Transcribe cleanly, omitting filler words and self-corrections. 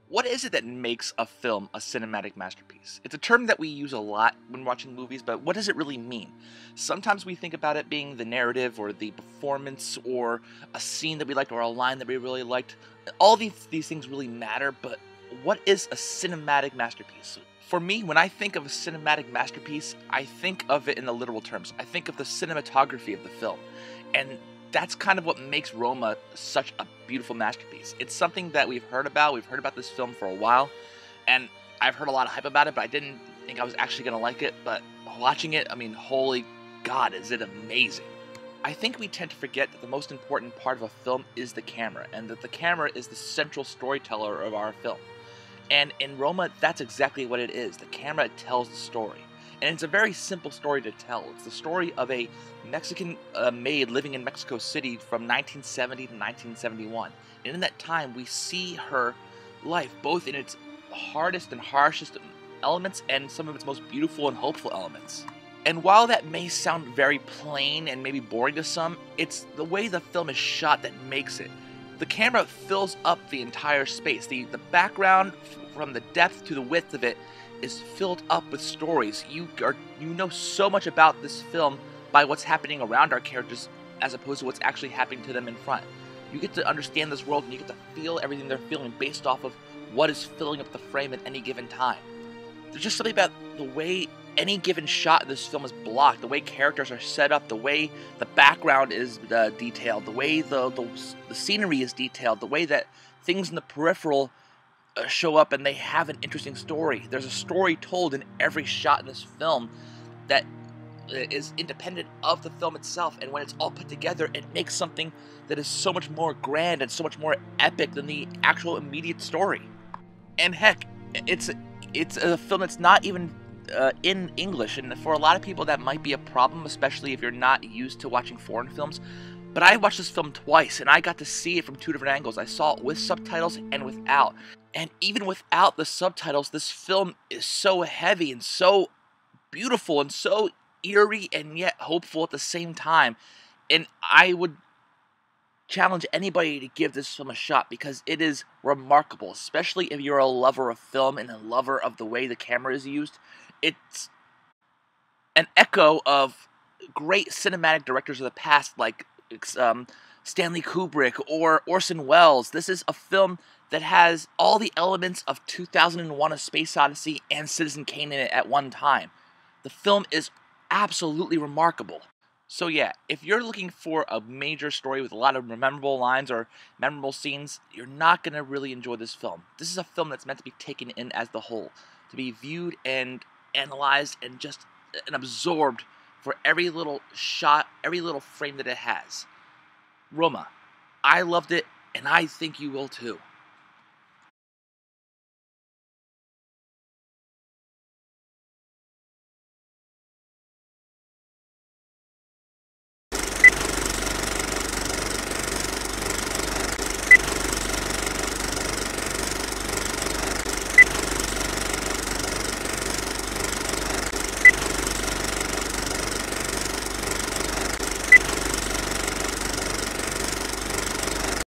What is it that makes a film a cinematic masterpiece? It's a term that we use a lot when watching movies, but what does it really mean? Sometimes we think about it being the narrative or the performance or a scene that we liked or a line that we really liked. All these things really matter, but what is a cinematic masterpiece? For me, when I think of a cinematic masterpiece, I think of it in the literal terms. I think of the cinematography of the film. And that's kind of what makes Roma such a beautiful masterpiece. It's something that we've heard about. We've heard about this film for a while, and I've heard a lot of hype about it, but I didn't think I was actually going to like it. But watching it, I mean, holy God, is it amazing! I think we tend to forget that the most important part of a film is the camera, and that the camera is the central storyteller of our film. And in Roma, that's exactly what it is. The camera tells the story. And it's a very simple story to tell. It's the story of a Mexican maid living in Mexico City from 1970 to 1971. And in that time, we see her life both in its hardest and harshest elements and some of its most beautiful and hopeful elements. And while that may sound very plain and maybe boring to some, it's the way the film is shot that makes it. The camera fills up the entire space. The background, from the depth to the width of it, is filled up with stories. You know so much about this film by what's happening around our characters as opposed to what's actually happening to them in front. You get to understand this world and you get to feel everything they're feeling based off of what is filling up the frame at any given time. There's just something about the way any given shot in this film is blocked, the way characters are set up, the way the background is detailed, the way the scenery is detailed, the way that things in the peripheral show up and they have an interesting story. There's a story told in every shot in this film that is independent of the film itself, and when it's all put together, it makes something that is so much more grand and so much more epic than the actual immediate story. And heck, it's a film that's not even in English, and for a lot of people that might be a problem, especially if you're not used to watching foreign films. But I watched this film twice, and I got to see it from two different angles. I saw it with subtitles and without. And even without the subtitles, this film is so heavy and so beautiful and so eerie and yet hopeful at the same time. And I would challenge anybody to give this film a shot because it is remarkable, especially if you're a lover of film and a lover of the way the camera is used. It's an echo of great cinematic directors of the past like Stanley Kubrick or Orson Welles. This is a film that has all the elements of 2001: A Space Odyssey and Citizen Kane in it at one time. The film is absolutely remarkable. So yeah, if you're looking for a major story with a lot of memorable lines or memorable scenes, you're not going to really enjoy this film. This is a film that's meant to be taken in as the whole, to be viewed and analyzed and just and absorbed for every little shot, every little frame that it has. Roma. I loved it, and I think you will too.